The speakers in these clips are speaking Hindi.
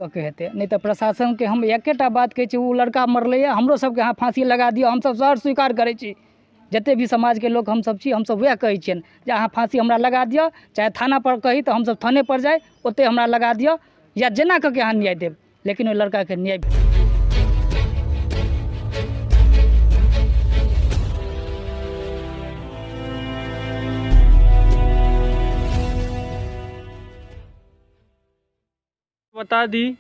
के हेतै नहीं तो प्रशासन के हम एकेटा बात कहै छी, ओ लड़का मरलै, हमरो सबके यहाँ फांसी लगा दियौ, हमसब सर स्वीकार करै छी, जते भी समाज के लोग हमसब छी, हमसब वएह कहै छियनि जे अहाँ फांसी हमरा लगा दियौ, चाहे थाना पर कही तो हमसब थाने पर जाए, ओते हमरा लगा दियौ, या जेना कऽ के अहाँ न्याय देब, लेकिन ओहि लड़का के न्याय बता दी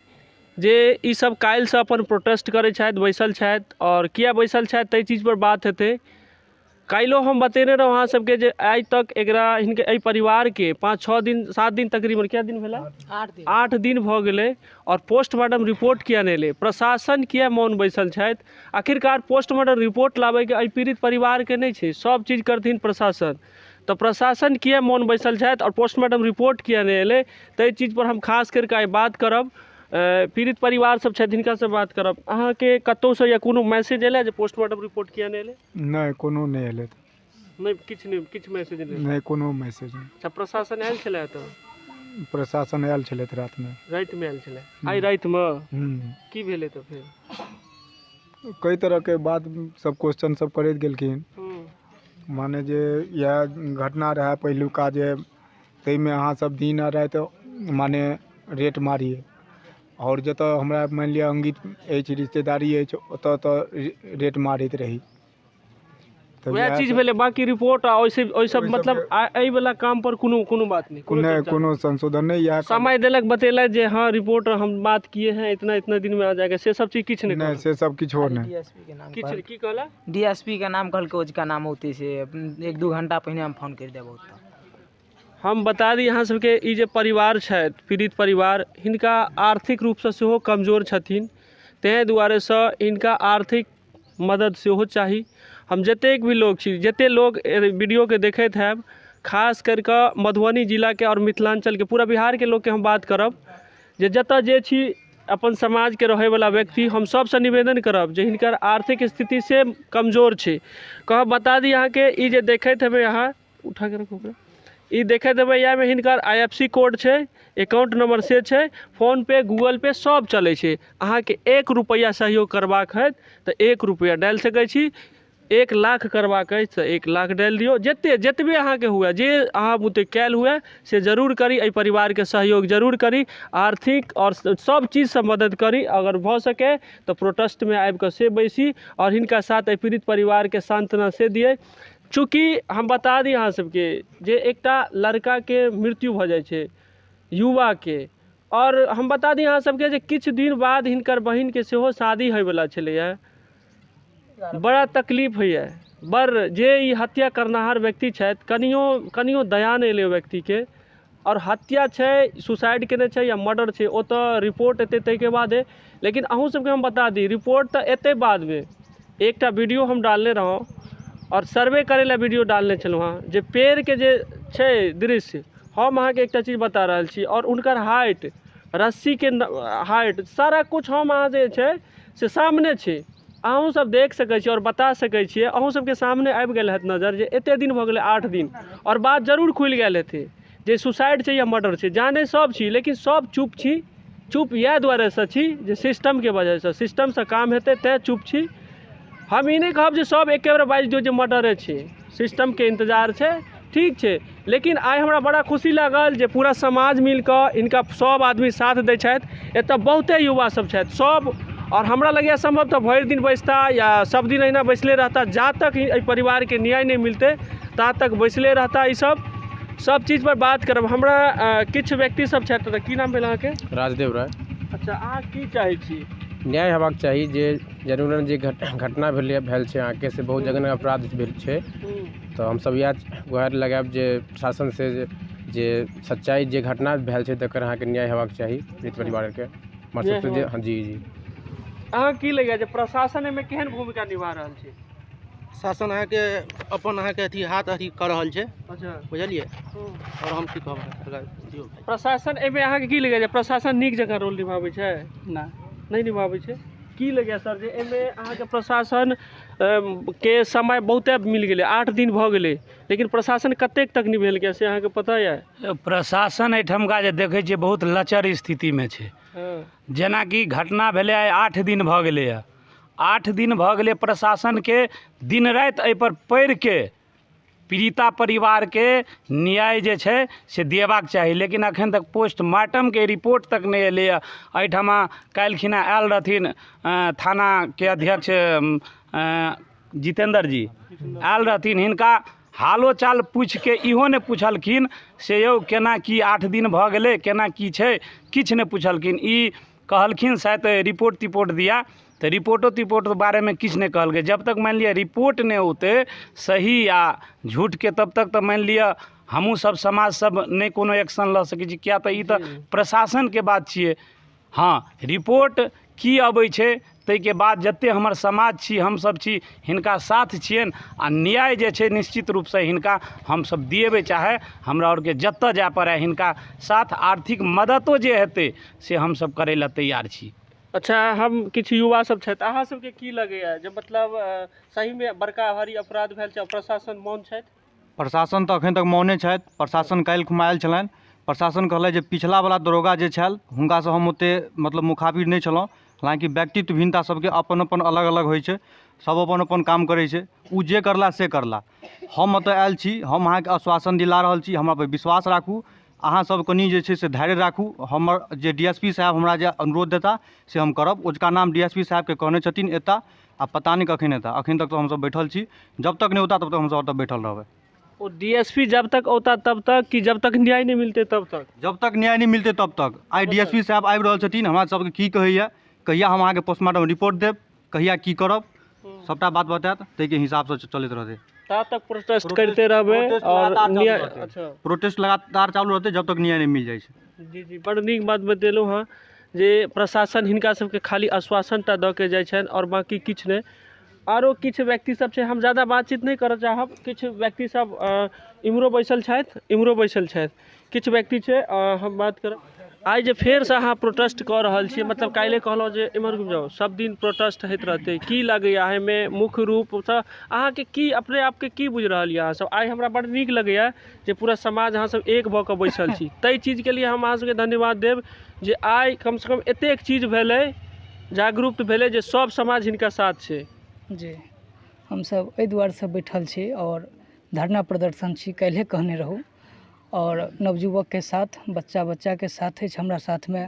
जे ई सब काल्हि से अपन प्रोटेस्ट करै छथि, बैसल छथि, और किया बैसल छथि ताहि चीज पर बात हेतै। काल्हिओ हम बतेने रहौं अहाँ सबके जे आइ तक एकरा हिनके एहि परिवार के 5-6 दिन 7 दिन तकरीबन क्या दिन भेला 8 दिन भऽ गेलै, और पोस्टमार्टम रिपोर्ट किया नहि एलै, प्रशासन किया मौन बैसल छथि। आखिरकार पोस्टमार्टम रिपोर्ट लाबैके एहि पीड़ित परिवार के नहीं छै, सब चीज करथिन प्रशासन, तो प्रशासन किया मौन बैसल छथि और पोस्टमार्टम रिपोर्ट किया नहीं एलै, ताहि चीज पर हम खास करके आइ बात करब। पीड़ित परिवार सब छथि हिनका से बात करब। अहाँ के कतौ से या कोनो मैसेज एलै जे पोस्टमार्टम रिपोर्ट किया नहीं एलै? नहीं, कोनो नहीं एलै, नहीं किछ मैसेज नहीं, कोनो मैसेज नहीं। अच्छा, प्रशासन आयल छलै? तो प्रशासन आयल छलै रात में आयल छलै, आइ रात में की भेलै? तो फिर कई तरह के बात सब क्वेश्चन सब करैत गेलखिन, माने जे यह घटना रहा पहिलुका जे ताहिमे अहाँ सब दिन आ रात माने रेट मारिए, और जतऽ हमरा मान लिअ अंगित अछि, रिश्तेदारी अछि, ओतऽ तऽ रेट मारैत रही। वह चीज भेलै, बाकी रिपोर्ट ओइ सब मतलब एहि वाला काम पर कोनो बात नहीं, कोनो संशोधन नहीं, यह समय देलक, बतेलक जे हाँ रिपोर्ट हम बात किए हैं, इतना दिन में आ जाएगा, से सब चीज किछ नहीं, से सब किछ हो नहीं। किछ की कहला? डीएसपी के नाम कहलकै, उसका नाम होते से 1-2 घंटा पहले हम फोन कर देब। हम बता दी अहाँ सबके ई जे परिवार छथि, पीड़ित परिवार, हिनका आर्थिक रूप से सेहो कमजोर छथिन, ताहि दुआरे से इनका आर्थिक मदद सेहो चाही। हम जतेक भी लोग छी, जते लोग वीडियो के देखैत हैब, खास करके मधुबनी जिला के और मिथिलांचल के, पूरा बिहार के लोग के हम बात करब, जे जतऽ जे छी अपन समाज के रहे वाला व्यक्ति, हम सबसे निवेदन करब जे हिनकर आर्थिक स्थिति से कमजोर छै। कह बता दी अहाँ के ई जे देखैत हेबै, अहाँ उठा के रखो, ई देखैत हेबै, या में हिनकर IFSC कोड छै, अकाउंट नंबर से छै, फोन पे गूगल पे सब चलै छै। अहाँ के 1 रुपया सहयोग करबाक है तो 1 रुपया डाल सकै छी, 1 लाख करबाक है तो 1 लाख डाल दियो, जतबे अहाँ के हुए, जे अहाँ बुते कैल हुए से जरूर करी, एहि परिवार के सहयोग जरूर करी, आर्थिक और सब चीज से मदद करी। अगर भ सके तो प्रोटेस्ट में आबि कऽ से बैसी, और हिनका साथ एहि पीड़ित परिवार के सांत्वना से दिए। चूँकि हम बता दी अहाँ सबके जे एकटा लड़का के मृत्यु भ जाइ छै, युवा के, और हम बता दी अहाँ सबके जे किछु दिन बाद हिनकर बहिन के सेहो शादी होय वाला छलैया। बड़ा तकलीफ होइए, बड़ जे ई हत्या करनाहार व्यक्ति छथि, कनियो दया नहि एलै व्यक्ति के, और हत्या छै, सुसाइड केने छै या मर्डर छै, ओ तऽ रिपोर्ट एतै ताहिके बादे। लेकिन अहूँ सबके हम बता दी, रिपोर्ट तऽ एतै बाद में। एकटा वीडियो हम डालने रहौं, और सर्वे करे ला वीडियो डालने छलहुँ हाँ, जे पेड़ के जे छै दृश्य, हम अहाँ के एकटा चीज बता रहल छी, और उनकर हाइट, रस्सी के हाइट, सारा कुछ हम अहाँ जे छै से सामने छै, अहूँ सब देख सकै छी और बता सकै छियै। अहूँ सबके सामने आबि गेल हैत नजर जे एते दिन भऽ गेलै 8 दिन, और बात जरूर खुलि गेल हेतै जे सुसाइड छै या मर्डर छै। जाने सब छी, लेकिन सब चुप छी। चुप इएह दुआरे से छी जे सिस्टम के वजह से, सिस्टम से काम हेतै तेँ चुप छी। हम ई नहीं कहब जे सब एके बेर बाजि दियौ जे मर्डरे छै, सिस्टम के इंतजार छै, ठीक छै। लेकिन आइ हमरा बड़ा खुशी लागल जे पूरा समाज मिलकर इनका सब आदमी साथ दै छथि। एतऽ बहुते युवा सब छथि, सब, और हमरा लगैया संभव तो भरि दिन बैसता या सब दिन अहिना बैसले रहता, जा तक एहि परिवार के न्याय नहीं मिलते ता तक बैसले रहता। ई सब चीज पर बात करब। हमरा किछु व्यक्ति सब छथि, तऽ की नाम भेल अहाँके? राजदेव राय। अच्छा, अहाँ की चाहै छी? न्याय हेबाक चाही, जे जरूरन जे घटना भेल छै अहाँके से बहुत जगह अपराध भेल छै, तऽ हमसब इएह गुहार लगायब जे प्रशासन से जे सच्चाई जे घटना भेल छै तकर अहाँके न्याय हेबाक चाही पीड़ित परिवारके। हाँ जी। अहाँ की लगैया जे प्रशासन एहिमे केहन भूमिका निभा रहल छै? शासन अहाँके अपन अहाँके अथी हाथ अथी कर रहल छै। अच्छा, बुझलिए। और हम की कहब, प्रशासन एहिमे अहाँके की लगैया जे प्रशासन नीक जकाँ रोल निभाबै छै? नहीं निभाबै छै। की लगैया सर जे एहिमे अहाँके प्रशासन के समय बहुते मिल गेलै, 8 दिन भऽ गेलै, लेकिन प्रशासन कतेक तक निभेलकै से अहाँके पता यऽ? प्रशासन एहिठमका जे देखै छियै बहुत लचर स्थितिमे छै। जेनाकि घटना भेलै आइ 8 दिन भऽ गेलैए, 8 दिन भऽ गेलै, प्रशासनके दिन राति एहिपर पढ़ि के पीड़िता परिवारके न्याय जे छै से देबाक चाही, लेकिन एखन तक पोस्टमार्टमके रिपोर्ट तक नहि एलैए। एहिठमा काल्हिखिना आयल रहथिन थानाके अध्यक्ष जितेंद्र जी आयल रहथिन, हिनका हालो चाल पूछि के इहो नहि पुछलखिन से यौ केना की 8 दिन भऽ गेलै, केना की छै, किछु नहि पुछलखिन। ई कहलखिन शायद रिपोर्ट तिपोर्ट दिया, तो रिपोर्ट बारेमे किछु नहि कहलकै। जब तक मानि लिअ रिपोर्ट नहि औतै सही या झूठके, तब तक तऽ मानि लिअ हमहूँ सब समाज सब नहि कोनो एक्शन लऽ सकै छी, किया तऽ ई तऽ प्रशासनके बात छियै। हाँ, रिपोर्ट की अबै छै ताहिके बाद जते हमर समाज छी, हमसब छी, हिनका साथ छियनि, आ न्याय जे छै निश्चित रूपसँ हिनका हमसब दिएबै। चाहे हमरा आओरके जतऽ जाय पड़ै, हिनका साथ आर्थिक मददो जे हेतै से हमसब करै लए तैयार छी। अच्छा, हम किछु युवा सब छथि, अहाँ सबके की लगैया जे मतलब सहीमे बड़का भारी अपराध भेल छै, प्रशासन मौन छथि? प्रशासन तऽ एखन तक मौने छथि। प्रशासन काल्हि आयल छलनि, प्रशासन कहलथि जे पिछलावला दरोगा जे छल हुनकासँ हम ओतेक मतलब मुखाबिर नहि छलहुँ। हालाँकि व्यक्तित्व भिन्नता सबके अपन अपन अलग अलग होइ छै, सब अपन अपन काम करै छै, ओ जे करला से करला। हम एतऽ आयल छी, हम अहाँके आश्वासन दिला रहल छी, हमरापर विश्वास राखू, अहाँ सब कनि जे छै से धैर्य राखू। हमर जे DSP साहब हमरा जे अनुरोध देता से हम करब। ओजका नाम DSP साहबके कहने छथिन एता, आ पता नहीं कखन एता। अखन तक तो हमसब बैठल छी, जब तक नहीं होता तब तक हमसब ओतऽ बैठल रहबै। वो DSP जब तक होता तब तक, कि जब तक न्याय नहीं मिलते तब तक? जब तक न्याय नहीं मिलते तब तक। आई DSP साहब आबि रहल छथिन, हमरा सबके की कहैया, कहिया हम अहाँके पोस्टमार्टम रिपोर्ट देब, कहिया की करब, सबटा बात बतायत, ताहिके हिसाबसँ चलैत रहतै। तब तक प्रोटेस्ट करते रहबै और न्याय? अच्छा, प्रोटेस्ट लगातार चालू रहतै जब तक न्याय नहीं मिल जाइ छै। जी जी, बड़ नीक बात बतेलहुँ हाँ, जे प्रशासन हिनका सबके खाली आश्वासन टा दऽ के जाइ छनि और बाकी किछु नहि। आरो किछु व्यक्ति सब छै, हम ज़्यादा बातचीत नहीं करऽ चाहब। किछु व्यक्ति सब इम्हरो बैसल छथि, इम्हरो बैसल छथि, किछु व्यक्ति छै, हम बात करब। आइ जे फेर से अहाँ प्रोटेस्ट कऽ रहल छियै, मतलब काल्हि कहलहुँ जे इम्हर घुमि जाउ, सब दिन प्रोटेस्ट होइत रहतै, की लगैया एहिमे मुख्य रूपसँ अहाँके की अपने आपके की बुझि रहल यऽ अहाँ सब? आइ हमरा बड़ नीक लगैया जे पूरा समाज अहाँ सब एक भऽ कऽ बैसल छी, ताहि चीजके लिए हम अहाँ सबके धन्यवाद देब जे आइ कमसँ कम एतेक चीज भेलै, जागरूक भेलै जे सब समाज हिनका साथ छै। जी, हमसब एहि दुआरेसँ बैठल छी और धरना प्रदर्शन छी, काल्हे कहने रहू, और नवयुवकके साथ, बच्चाके साथ अछि हमरा साथमे,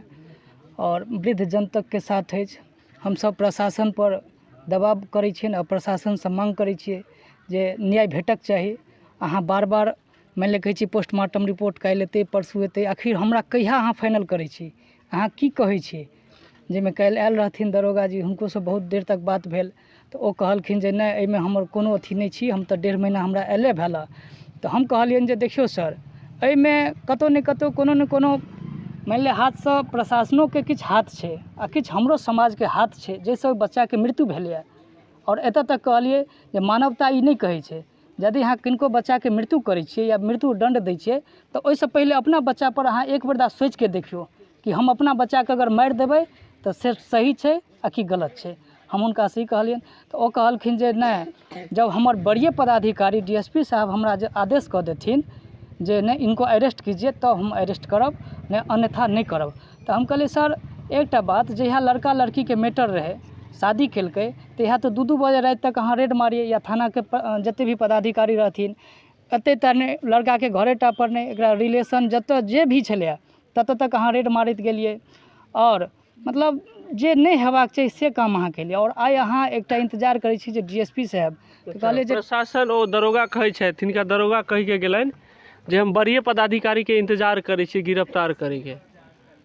और वृद्ध जन तकके साथ अछि। हमसब प्रशासनपर दबाव करै छियनि और प्रशासनसँ माँग करै छियै जे न्याय भेटक चाही। अहाँ बार बार मानि लिअ कहै छी पोस्टमार्टम रिपोर्ट काल्हि एतै, परसू एतै, आखिर हमरा कहिया अहाँ फाइनल करै छी, अहाँ की कहै छी? जाहिमे काल्हि आयल रहथिन दरोगा जी, हुनकोसँ बहुत देर तक बात भेल, तऽ ओ कहलखिन जे नहि, एहिमे हमर कोनो अथी नहि छी, हम तऽ 1.5 महीना हमरा अयले भेल। तऽ हम कहलियनि जे देखियौ सर, एहिमे कतहु ने कतहु कोनो ने कोनो मानि लिअ हाथसँ प्रशासनोके किछु हाथ छै आ किछु हमरो समाजके हाथ छै, जाहिसँ ओहि बच्चाके मृत्यु भेलैए। और एतऽ तक कहलिए जे मानवता ई नहीं कहै छै, यदि अहाँ किनको बच्चाके मृत्यु करै छियै या मृत्यु दंड दै छियै, तऽ ओहिसँ पहिले अपना बच्चापर अहाँ एक बेर सोचि के देखियौ कि हम अपना बच्चाके अगर मारि देबै तऽ से सही छै आ कि गलत छै। हम हुनका से ही कहलियनि, तऽ ओ कहलखिन जे नहीं, जब हमर बड़िए पदाधिकारी DSP साहब हमरा जे आदेश कऽ देथिन जे नहीं इनको अरेस्ट कीजिए, तो हम अरेस्ट करब, नहीं अन्यथा नहीं करब। तऽ हम कहलिए सर एकटा बात, जहिया लड़का लड़कीके मैटर रहै, शादी केलकै, तहिया तऽ 2-2 बजे राति तक अहाँ रेड मारिए, या थानाके जते भी पदाधिकारी रहथिन, एते तऽ नहि लड़काके घरे टा पर नहीं, एकरा रिलेशन जतऽ जे भी छलैए ततऽ तक अहाँ रेड मारैत गेलिए, और मतलब जे नहीं हेबाक चाही से काम अहाँ केलिए। और आइ अहाँ एकटा इंतजार करै छी जे DSP साहब कहलिए जे प्रशासन ओ दरोगा कहै छथि, हिनका दरोगा कहि के गेलनि जे हम बड़िए पदाधिकारीके इंतजार करै छी गिरफ्तार करैके।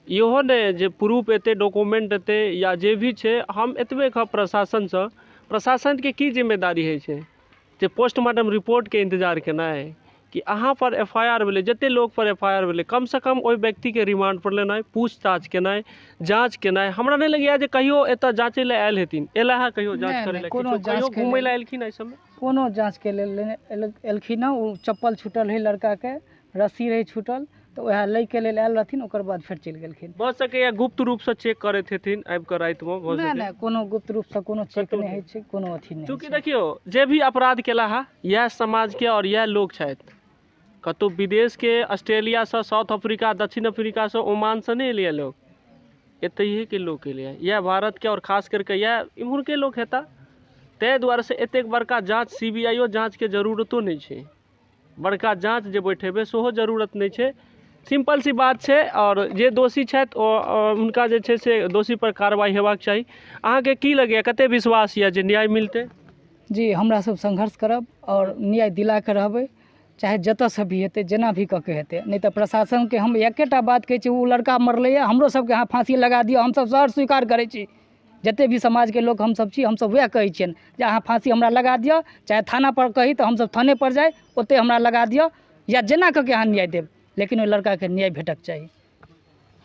इहो नहि जे प्रूफ एतै, डॉक्यूमेंट एतै, या जे भी छै, हम एतबे कहब प्रशासनसँ, प्रशासनके की जिम्मेदारी होइ छै जे पोस्टमार्टम रिपोर्टके इंतजार केनाइ, कि अहाँ पर FIR भेलै, जते लोग पर FIR भेलै, कमसँ कम ओहि व्यक्तिके रिमांड पर लेनाइ, पूछताछ केनाइ, जाँच केनाइ। हमरा नहीं लगैया जे कहियो एतऽ जाँचै लए आयल हेथिन, एला है कहियो जाँच करै लए, कहियो घूमै लए एलखिन एहि सबमे? कोनो जाँचके लेल एलखिन हँ। ओ चप्पल छूटल है लड़काके, रस्सी रहै छूटल, तऽ वएह लै के लेल आयल रहथिन, ओकर बाद फेर चलि गेलखिन। भऽ सकैया गुप्त रूपसँ चेक करैत हेथिन आबि कऽ रातिमे, भऽ नहीं सकै। नहीं, कोनो गुप्त रूपसँ कोनो चेक नहीं होइ छै, कोनो अथी नहीं। चूँकि देखियौ, जे भी अपराध केला है, इएह समाजके और इएह लोग छथि। कतहु विदेशके, ऑस्ट्रेलियासँ, साउथ अफ्रीका, दक्षिण अफ्रीकासँ, ओमानसँ नहीं एलियै लोग, एतहिए के लोग के लिए यह भारत के और खास करके यह इम्हर के लोग हेता ताहि दुआरे से एतेक बड़का जाँच CBI जाँच के जरूरतो नहीं है, बड़का जाँच जे बैठेबे सेहो जरूरत नहीं है। सिंपल सी बात है और जे दोषी छथि हुनका जे छै से दोषी पर कार्रवाई हेबाक चाही। अहाँके की लगैए, कते विश्वास यऽ जे न्याय मिलतै? जी हमरा सब संघर्ष करब और न्याय दिला के रहबै, चाहे जतऽसँ भी हेतै, जेना भी कऽ के हेतै। नहीं तऽ प्रशासनके हम एकेटा बात कहै छी, ओ लड़का मरलैए, हमरो सबके अहाँ फांसी लगा दिअ, हमसब सर स्वीकार करै छी। जते भी समाजके लोक हमसब छी, हमसब वएह कहै छियनि जे अहाँ फांसी हमरा लगा दिअ, चाहे थाना पर कही तऽ हमसब थाने पर जाय, ओते हमरा लगा दिअ, या जेना कऽ के अहाँ न्याय देब, लेकिन ओहि लड़काके न्याय भेटक चाही।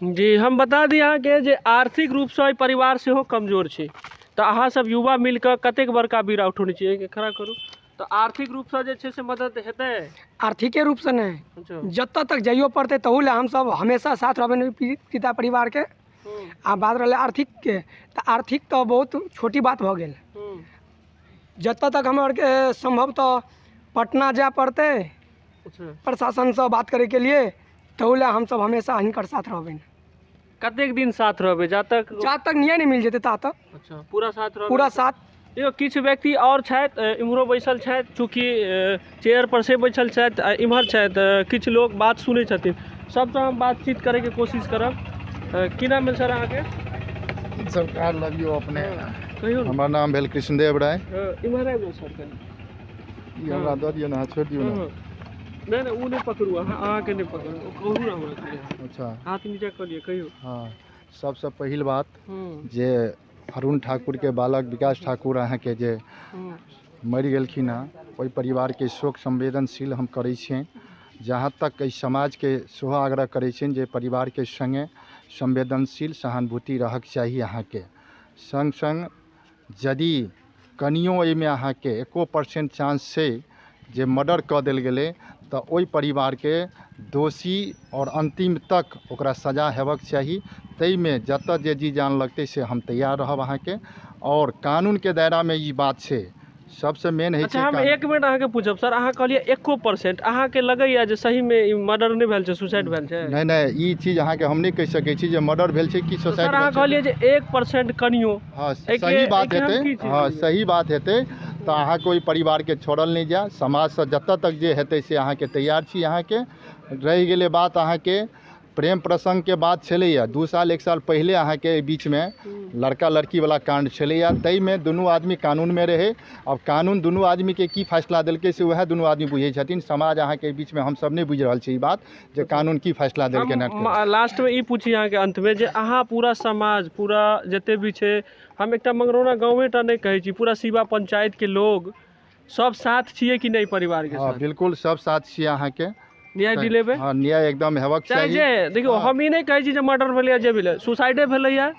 जी हम बता दी अहाँके जे आर्थिक रूपसँ परिवार सेहो कमजोर छै, तऽ अहाँ सब युवा मिलकर कतेक बड़का बीड़ा उठौने छियै, खड़ा करू। तऽ आर्थिक रूपसँ जे छै से मदद हेतै? आर्थिके रूपसँ नहि, अच्छा। जतऽ तक जाइयो पड़तै तहू लए हमसब हमेशा साथ रहबै पिता परिवारके। आ बात रहलै आर्थिकके, तऽ आर्थिक तऽ बहुत छोटी बात भऽ गेल। जतऽ तक हमरा आरके सम्भव तऽ पटना जाय पड़तै प्रशासनसँ बात करैके लिए, तहू लए हमसब हमेशा हिनकर साथ रहबै। कतेक दिन साथ रहबै? जा तक न्याय नहीं मिल जेतै ता तक। अच्छा, पूरा साथ रहबै? पूरा साथ। देखो किछु व्यक्ति और छथि इम्हरो बैसल छथि, चूँकि चेयर पर से बैसल छथि आ इम्हर छथि, किछु लोग बात सुनै छथिन। सबसँ हम बातचीत करैके कोशिश करब। की नाम भेल सर अहाँके? सरकार लगियो अपने कहियो। हमार नाम भेल कृष्णदेव राय। इम्हर आबि जाउ सर कनि। ई हमरा दऽ दियौ ने, छोड़ि दियौ ने। नहीं नहीं वो नहीं पकड़ू, अहाँके नहीं पकड़ू, कहू ना हमरा। अच्छा, हाथ नीचा कऽ लिअ, कहियो। हाँ, सबसँ पहिल बात जे अरुण ठाकुर के बालक विकास ठाकुर अहाँके जे मरि गेलखिन हँ, ओहि परिवारके शोक संवेदनशील हम करै छियनि। जहाँ तक एहि समाजके सेहो आग्रह करै छियनि जे परिवारके सङ्गे संवेदनशील सहानुभूति रहक चाही। अहाँके संग संग यदि कनियो एहिमे अहाँके 1% चांस छै जे मर्डर कऽ देल गेलै, तऽ ओहि परिवारके दोषी और अंतिम तक ओकरा सजा हेबाक चाही। ताहिमे जतऽ जे जी जान लगतै से हम तैयार रहब अहाँके, और कानूनके दायरामे ई बात छै। सबसँ मेन है। अच्छा, हम 1 मिनट अहाँके पूछब सर, अहाँ कहलिए 1% अहाँके लगैए जे सहीमे मर्डर नहीं भेल छै, सुसाइड भेल छै? नहीं नहीं, ई चीज अहाँके हम नहीं कहि सकै छी जे मर्डर भेल छै कि सुसाइड। सर अहाँ कहलिए जे 1% कनियो। हाँ, सही बात हेतै। हाँ, सही बात हेतै तऽ अहाँके ओहि परिवारके छोड़ल नहीं जाए। समाजसँ जतऽ तक जे हेतै से अहाँके तैयार छी। अहाँके रहि गेलै बात अहाँके प्रेम प्रसंग के बात छलैया 2 साल 1 साल पहले अहाँके बीच में लड़का लड़की वाला कांड छलैया। ताहिमे दुनू आदमी कानून में रहे। अब कानून दुनू आदमी के की फैसला देलकै से वह दुनू आदमी बुझै छथिन। समाज अहाँके बीच में हम सब नहीं बुझ रहल छी ई बात जे कानून की फैसला देलकै। लास्ट में ई पूछी अहाँके अंत में जे अहाँ पूरा समाज पूरा जते भी छै, हम एकटा मंगरौना गाँवे टा नहीं कहै छी, पूरा सीवा पंचायत के लोग सब साथ छियै कि नहीं परिवार के? हाँ बिल्कुल सब साथ छियै। अहाँके न्याय दिलेबे? हाँ, न्याय एकदम हेबाक चाही। देखियो हम ई नहीं कहै छी जे मर्डर भेलै जे भेलै, सुसाइडे भेलैया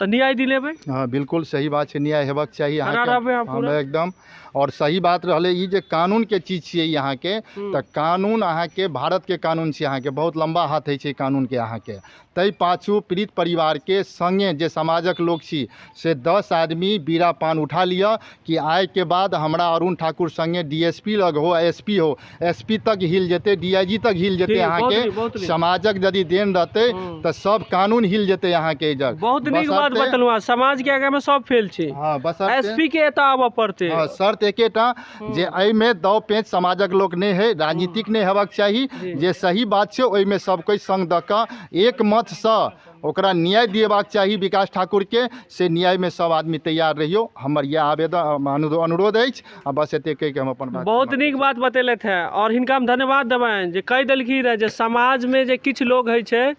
तऽ न्याय दिलेबे? हाँ बिल्कुल सही बात छै, न्याय हेबाक चाही। हम एकदम। और सही बात रहलै ई जे कानून के चीज छियै अहाँके, तऽ कानून अहाँके भारत के कानून छै। अहाँके बहुत लंबा हाथ है कानून के। अहाँके ताहि पाछू पीड़ित परिवार के संगे जे समाजक लोग छी से 10 आदमी बीड़ा पान उठा लिया कि आइ के बाद हमरा अरुण ठाकुर संगे DSP लग हो, SP हो, SP तक हिल जेते, DIG तक हिल जेते। अहाँके समाजक यदि देन रहते तऽ सब कानून हिल जेते। अहाँके बहुत नीक बात बतलुआ, समाज के आगे में सब फेल छै। हाँ, बस SP के एता आबऽ पड़तै। हाँ, शर्त एकेटा जे एहिमे दाव पेच समाजक लोक नहीं है, राजनीतिक नहीं हेबाक चाही। जे सही बात छै ओहिमे सब कोई संग दऽ कऽ एक मत से ओकरा न्याय दिएबाक चाही। विकास ठाकुर के से न्याय में सब आदमी तैयार रहियो। हमर यह आवेदन अनुरोध अछि। आ बस एते कहि के हम अपन बात। बहुत नीक बात बतेलथ है और हिनका हम धन्यवाद देबनि जे कहि देलखिन रहे जे समाज में जे किछु लोग है छै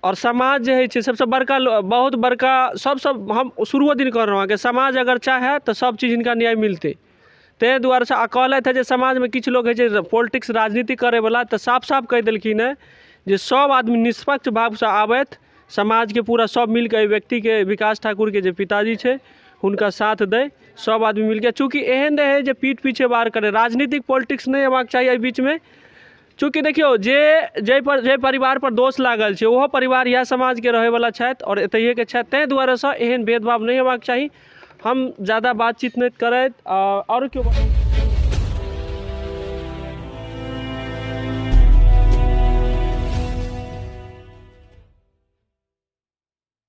और समाज जे है सबसे बड़का बहुत बड़का सबसे हम शुरुओ दिन कर रहा हूँ कि समाज अगर चाहे तो सब चीज़ इनका न्याय मिलते। ताहि दुआरे से कहलथि है जे समाज में किछु लोग है पॉलिटिक्स राजनीति करे वाला, तो साफ साफ कहि देलखिन है जे सब आदमी निष्पक्ष भाव से आबैत, समाज के पूरा सब मिलकर व्यक्ति के विकास ठाकुर के जे पिताजी छै हुनका साथ दे, सब आदमी मिलकर। चूँकि एहन रहे जे पीठ पीछे वार करे, राजनीतिक पॉलिटिक्स नहीं हेबाक चाहिए बीच में। चूँकि देखियो जे परिवार पर दोष लागल छै ओहो परिवार यह समाज के रहे वाला छथि और एतहिए के छथि। ताहि दुआरे से एहन भेदभाव नहीं हेबाक चाही। हम ज़्यादा बातचीत नहीं करैत और क्यों